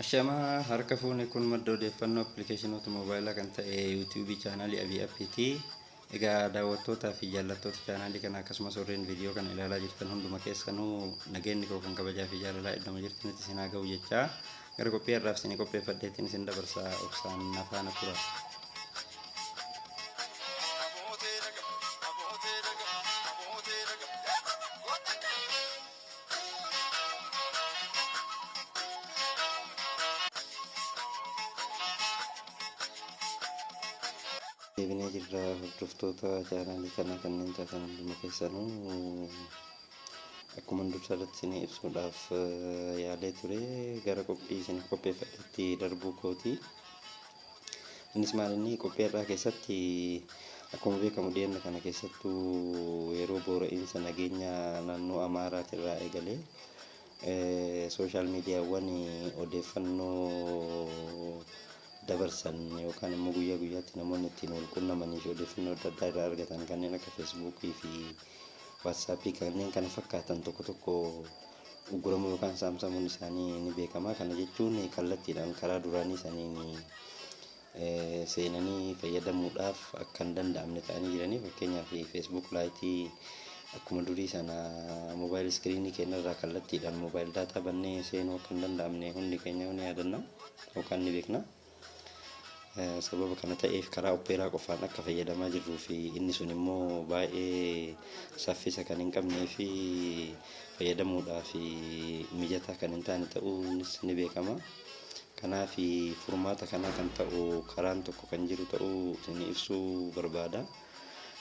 Ashamaa harka fuunee kun madda odeeffannoo appilikeeshinoota moobaayilaa kan ta'e yuutuubii chaanaalii Abii Appiiti. Egaa daawwattootaa fi jaallattoota chaanaalii kana akkasumas warreen viidiyoo kana ilaalaa jirtan hunduma keessanuu nageenyi koo kan kabajaa fi jaalalaa iddoo jirtanitti isin haa ga'u jechaa. Gara qophii har'aaf isin qopheeffadheetiin isin dabarsaa obsaan nafaana tura. Deebinee jirra hordoftoota chaanaalii kana kanneen taatan hunduma keessanuu akkuma dursa irratti isin ibsuudhaaf yaalee ture gara qophii isin qopheeffadheetti darbuu kooti. Innis maal inni qophii irraa keessatti akkuma beekamu dhiyeenya kana keessattuu yeroo boora'insa nageenya naannoo Amaaraatirraa eegalee sooshaal miidiyaawwan odeeffannoo dabarsan yookaan immoo guyyaa guyyaatti namoonni ittiin wal quunnamanii fi odeeffannoo adda addaa irraa argatan kanneen akka feesbuukii fi waatsaappii kanneen kana fakkaatan tokko tokko uguramuu yookaan saamsamuun isaanii ni beekama. Kana jechuun kallattiidhaan karaa duraanii isaanii seenanii fayyadamuudhaaf akka hin danda'amne ta'anii jiranii. Fakkeenyaaf feesbuuk laayitii akkuma durii sana moobaayil iskiriinii keenyarraa kallattiidhaan moobaayil daataa bannee seenuu akka hin danda'amne hundi keenya ni yaadanna yookaan ni beekna. Sababa kana ta'eef karaa oppeeraa qofaan akka fayyadamaa jirruu fi inni sun immoo baay'ee saffisa kan hin qabnee fi fayyadamuudhaaf mijataa kan hin taane ta'uunis ni beekama. Kanaaf furmaata kana kan ta'u karaan tokko kan jiru ta'uu isin ibsuu barbaada.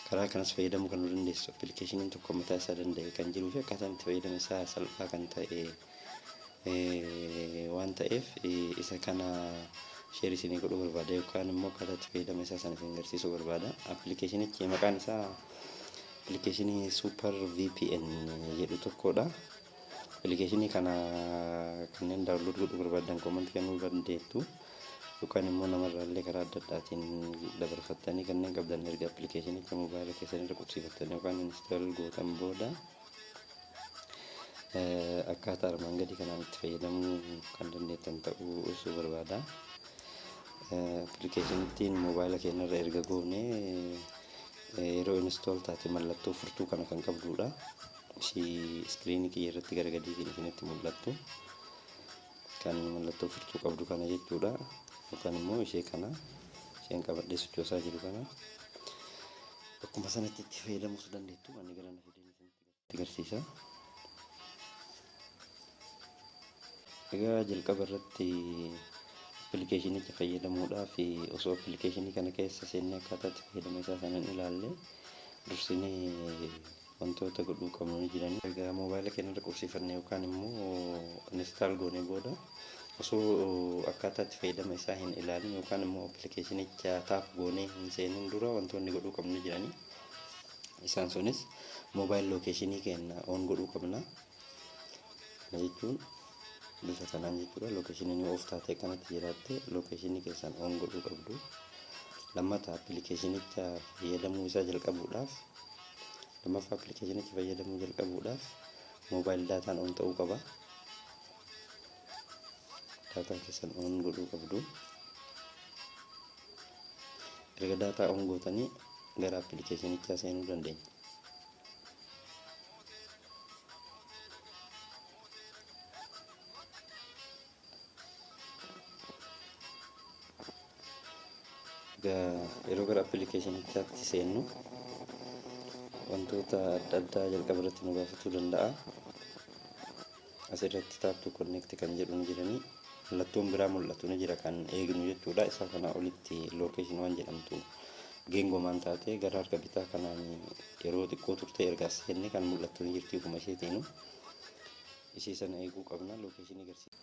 Karaa kanas fayyadamuu kan nu dandeessu appilikeeshiniin tokko mataa isaa danda'e kan jiruu fi akkaataan itti fayyadama isaa salphaa kan ta'e waan ta'eef isa kana sheerii isinii godhuu barbaada yookaan immoo akkaataa itti fayyadama isaa sana isin agarsiisuu barbaada. Appilikeeshinichi maqaan isaa appilikeeshinii Super VPN jedhu tokkodha. Appilikeeshinii kana kanneen daawunlood godhuu barbaadan koomantii kennuu dandeettu yookaan immoo namarraallee karaa adda addaatiin dabarfattanii kanneen qabdan erga appilikeeshinicha moobaayila keessanirra qubsiifattanii yookaan instaal gootan booda akkaataa armaan gadii kanaan itti fayyadamuu kan dandeettan ta'uu ibsuu barbaada. Appilikeeshinittiin moobaayila keenyarra erga goone yeroo install taate mallattoo furtuu kana kan qabdudha. Ishii iskiriinii kiyya irratti gara gadiitiin isinitti mul'attu kan mallattoo furtuu qabdu kana jechuudha. Yookaan immoo ishee kana isheen qabadhee sochoosaa jiru kana akkuma sanatti itti fayyadamuu dandeettu. Ani gara fideen isinitti agarsiisa. Egaa jalqaba irratti appilikeeshinicha fayyadamuudhaaf osoo appilikeeshinii kana keessa seennee akkaataa itti fayyadama isaa sana ilaalle dursinee wantoota godhuu qabnu ni jirani. Egaa moobaayila keenyarra qubsiifannee yookaan immoo instaal goonee booda osoo akkaataa itti fayyadama isaa hin ilaalin yookaan immoo appilikeeshinicha taap goonee hin seenin dura wantoonni godhuu qabnu jirani. Isaan sunis moobaayil lookeeshinii keenya oon godhuu qabna. Kana jechuun bifa kanaan jechuudha. Lookeeshiniin yoo of taatee kanatti jiraatte lookeeshinii keessan oon godhuu qabdu. Lammataa appilikeeshinicha fayyadamuu isaa jalqabuudhaaf moobaayil daataan oon ta'uu qaba. Daataa keessan oon godhuu qabdu. Erga daataa oon gootanii gara appilikeeshinichaa seenuu dandeenya. Yeroo gara appilikeeshinichaatti seennu wantoota adda addaa jalqaba irratti nu gaafatuu danda'a. Asirratti taaptuu konneekti kan jedhu ni jiranii. Mallattoon biraa mul'atu ni jira kan eegnu jechuudha. Isa kana olitti lookeeshinii waan jedhamtu geengomaan taatee gara harka bitaa kanaan yeroo xiqqoo turtee erga seenne kan mul'attu ni jirti ofuma isheetiinu. Ishee sana eeguu qabna. Lookeeshinii agarsiisa.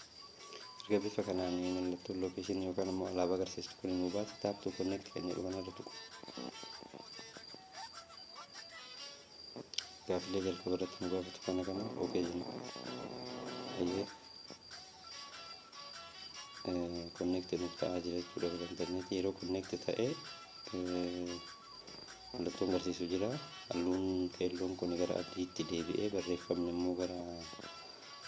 Erga bifa kanaan mallattoon lookeeshinii yookaan immoo alaabaa agarsiistu kun immoo baate taaptuu konneekti kan jedhu kanarra tuqu. Gaaffilee jalqaba irratti nu gaafatu kana okee jenna. Konneekti nuuf ta'aa jira jechuudha gara intarneetii. Yeroo konneekti ta'ee mallattoon agarsiisu jira. Halluun keelloon kun gara adiitti deebi'ee barreeffamni immoo gara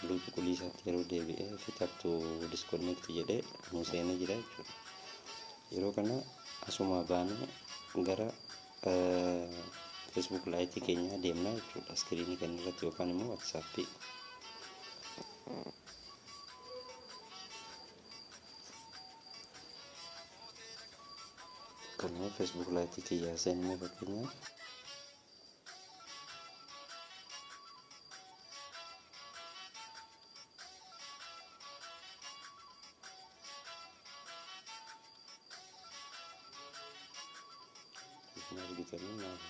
halluu cuquliisaatti yeroo deebi'ee fixattu disconnect jedhee nu seenee jira jechuudha. Yeroo kana asuma baanee gara Facebook laayitii keenya deemnaa jechuudha. Iskiriinii kan irratti yookaan immoo WhatsAppii. Kanaaf Facebook laayitii kiyyaa seenee fakkeenyaaf argitanii naaf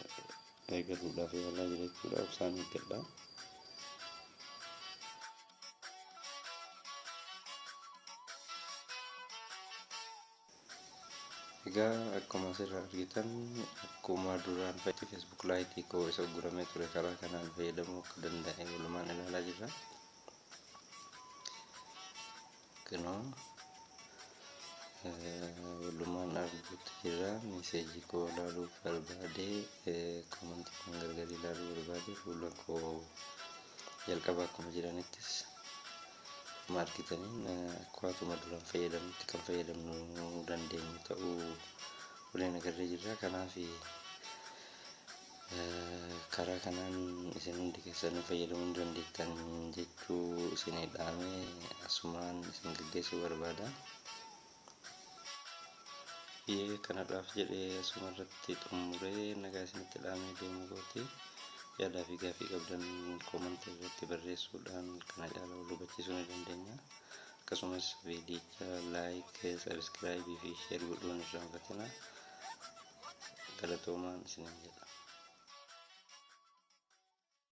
eegaluudhaaf yaalaa jira jechuudha. Obsaan eeggadhaa. Egaa akkuma asirraa argitan akkuma duraan fakkii Facebook laayitii koo isa guramee ture karaa kanaan fayyadamuu akka danda'e walumaan ilaalaa jirra. Kunoo walumaan arguutti jirra. Meeseejii koo ilaaluuf barbaadee komantii kan gargar ilaaluu barbaade fuula koo jalqaba akkuma jiranittis markitaniin akkuma duraan fayyadamutti kan fayyadamuu dandeenyu ta'uu waliin agarree jirra. Kanaaf karaa kanaan isin hundi keessan fayyadamuu dandeettan jechuu isin dhaamee asumaan isin gaggeessuu barbaada. Kanadhaaf jedhee asuma irratti xumuree nagaa isinitti dhaamee deemuu kooti. Yaadaa fi gaaffii qabdan komantii irratti barreessuudhaan kana caalaa wal hubachiisuu ni dandeenya. Akkasumas viidiyicha laayik, sabiskiraayibii fi sheer godhuun irraa hin hafina. Galatoomaa isiniin jedha.